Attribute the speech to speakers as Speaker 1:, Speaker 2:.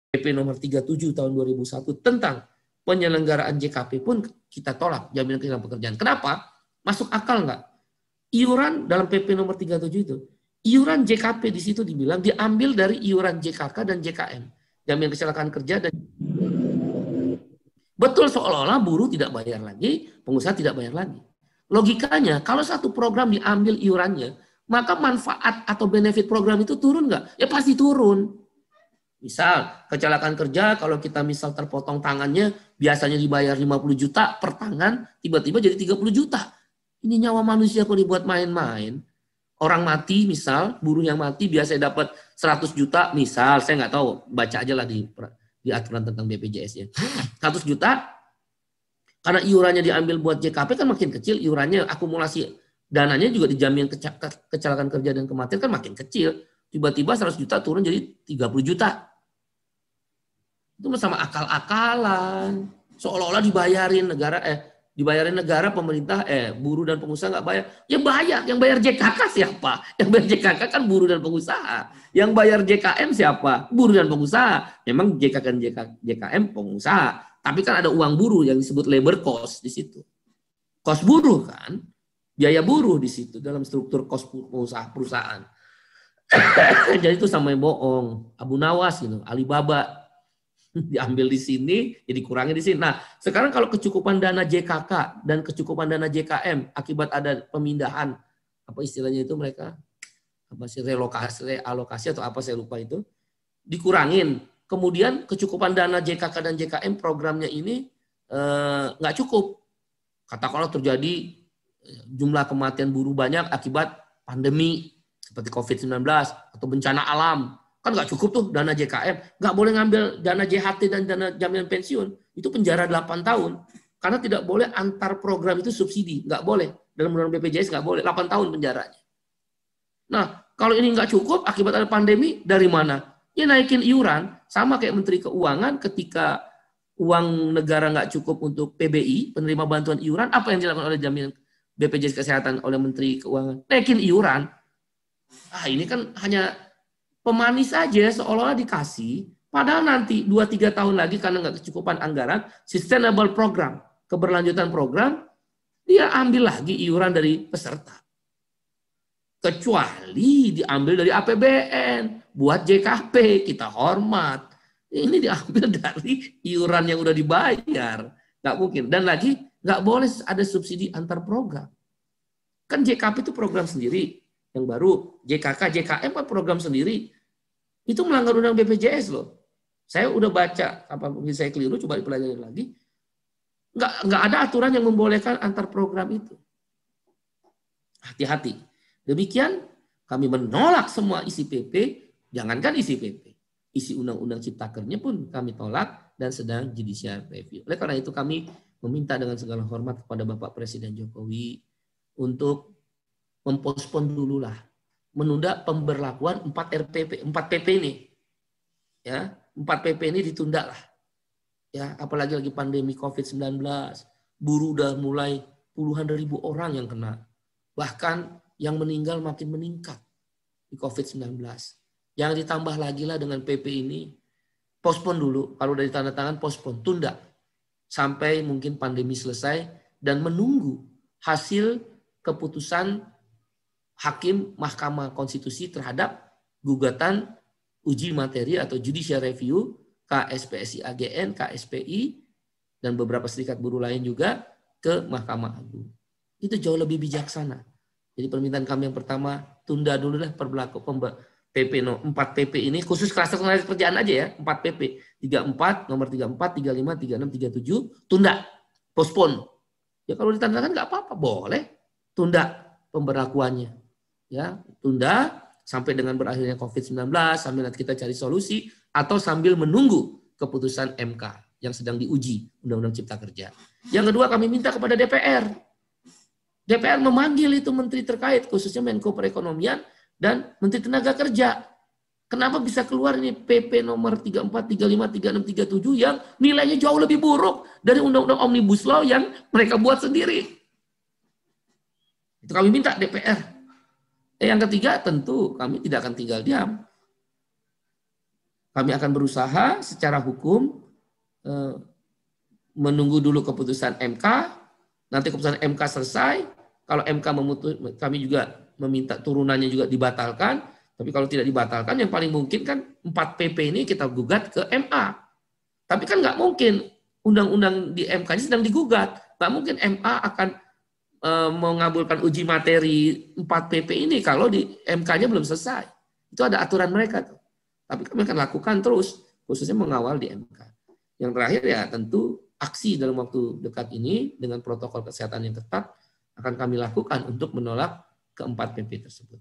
Speaker 1: PP nomor 37 tahun 2001 tentang penyelenggaraan JKP pun kita tolak jaminan kehilangan pekerjaan. Kenapa? Masuk akal nggak? Iuran dalam PP nomor 37 itu, iuran JKP di situ dibilang diambil dari iuran JKK dan JKM, jaminan kecelakaan kerja, dan betul seolah-olah buruh tidak bayar lagi, pengusaha tidak bayar lagi. Logikanya, kalau satu program diambil iurannya, maka manfaat atau benefit program itu turun nggak? Ya pasti turun. Misal, kecelakaan kerja, kalau kita misal terpotong tangannya, biasanya dibayar 50 juta per tangan, tiba-tiba jadi 30 juta. Ini nyawa manusia kok dibuat main-main. Orang mati, misal, buruh yang mati biasanya dapat 100 juta, misal, saya nggak tahu, baca aja lah di aturan tentang BPJS ya. 100 juta, karena iurannya diambil buat JKP kan makin kecil, iurannya akumulasi dananya juga dijamin kecelakaan kerja dan kematian kan makin kecil. Tiba-tiba 100 juta turun jadi 30 juta. Itu sama akal-akalan. Seolah-olah dibayarin negara, pemerintah, buruh dan pengusaha nggak bayar. Ya bayar, yang bayar JKK siapa? Yang bayar JKK kan buruh dan pengusaha. Yang bayar JKM siapa? Buruh dan pengusaha. Memang JKK dan JKM pengusaha. Tapi kan ada uang buruh yang disebut labor cost di situ. Cost buruh kan, biaya buruh di situ dalam struktur cost perusahaan. Jadi itu sama yang bohong. Abu Nawas gitu, Alibaba diambil di sini, jadi kurangnya di sini. Nah, sekarang kalau kecukupan dana JKK dan kecukupan dana JKM akibat ada pemindahan, apa istilahnya itu mereka, apa sih realokasi atau apa saya lupa itu, dikurangin. Kemudian kecukupan dana JKK dan JKM programnya ini nggak cukup. Katakanlah terjadi jumlah kematian buruh banyak akibat pandemi seperti COVID-19 atau bencana alam. Kan nggak cukup tuh dana JKM. Nggak boleh ngambil dana JHT dan dana jaminan pensiun. Itu penjara 8 tahun. Karena tidak boleh antar program itu subsidi. Nggak boleh. Dalam undang-undang BPJS nggak boleh. 8 tahun penjaranya. Nah, kalau ini nggak cukup akibat ada pandemi, dari mana? Ya naikin iuran. Sama kayak Menteri Keuangan ketika uang negara nggak cukup untuk PBI, penerima bantuan iuran, apa yang dilakukan oleh jaminan BPJS Kesehatan oleh Menteri Keuangan? Naikin iuran. Ini kan hanya pemanis saja, seolah-olah dikasih, padahal nanti 2-3 tahun lagi karena nggak kecukupan anggaran, sustainable program, keberlanjutan program, dia ambil lagi iuran dari peserta. Kecuali diambil dari APBN, buat JKP, kita hormat. Ini diambil dari iuran yang udah dibayar. Nggak mungkin. Dan lagi, nggak boleh ada subsidi antar program. Kan JKP itu program sendiri. Yang baru JKK, JKM kan program sendiri. Itu melanggar undang BPJS loh. Saya udah baca, apa mungkin saya keliru, coba dipelajari lagi. Nggak ada aturan yang membolehkan antar program itu. Hati-hati. Demikian kami menolak semua isi PP, jangankan isi PP. Isi undang-undang Cipta Kerja pun kami tolak dan sedang judicial review. Oleh karena itu kami meminta dengan segala hormat kepada Bapak Presiden Jokowi untuk mempospon dulu lah, menunda pemberlakuan 4 PP ini. Ya, 4 PP ini ditunda lah. Ya, apalagi lagi pandemi COVID-19, buruh udah mulai puluhan ribu orang yang kena. Bahkan yang meninggal makin meningkat di COVID-19. Yang ditambah lagi lah dengan PP ini, pospon dulu, kalau udah ditandatangan pospon, tunda. Sampai mungkin pandemi selesai dan menunggu hasil keputusan Hakim Mahkamah Konstitusi terhadap gugatan uji materi atau judicial review KSPSI AGN, KSPI, dan beberapa serikat buruh lain juga ke Mahkamah Agung. Itu jauh lebih bijaksana. Jadi permintaan kami yang pertama, tunda dulu lah PP 4 PP ini, khusus kluster tenaga kerjaan aja ya, 4 PP. 34, nomor 34, 35, 36, 37, tunda, postpone. Ya kalau ditandakan nggak apa-apa, boleh tunda pemberlakuannya. Ya, tunda sampai dengan berakhirnya COVID-19, sambil nanti kita cari solusi, atau sambil menunggu keputusan MK yang sedang diuji Undang-Undang Cipta Kerja. Yang kedua kami minta kepada DPR. DPR memanggil itu menteri terkait, khususnya Menko Perekonomian dan Menteri Tenaga Kerja. Kenapa bisa keluar ini PP nomor 34, 35, 36, 37 yang nilainya jauh lebih buruk dari Undang-Undang Omnibus Law yang mereka buat sendiri. Itu kami minta DPR. Yang ketiga tentu kami tidak akan tinggal diam.
Speaker 2: Kami akan berusaha secara hukum menunggu dulu keputusan MK. Nanti keputusan MK selesai. Kalau MK memutus, kami juga meminta turunannya juga dibatalkan. Tapi kalau tidak dibatalkan, yang paling mungkin kan 4 PP ini kita gugat ke MA. Tapi kan nggak mungkin undang-undang di MK ini sedang digugat. Nggak mungkin MA akan mengabulkan uji materi 4 PP ini kalau di MK-nya belum selesai. Itu ada aturan mereka tuh. Tapi kami akan lakukan terus, khususnya mengawal di MK. Yang terakhir ya tentu aksi dalam waktu dekat ini dengan protokol kesehatan yang ketat akan kami lakukan untuk menolak ke-4 PP tersebut.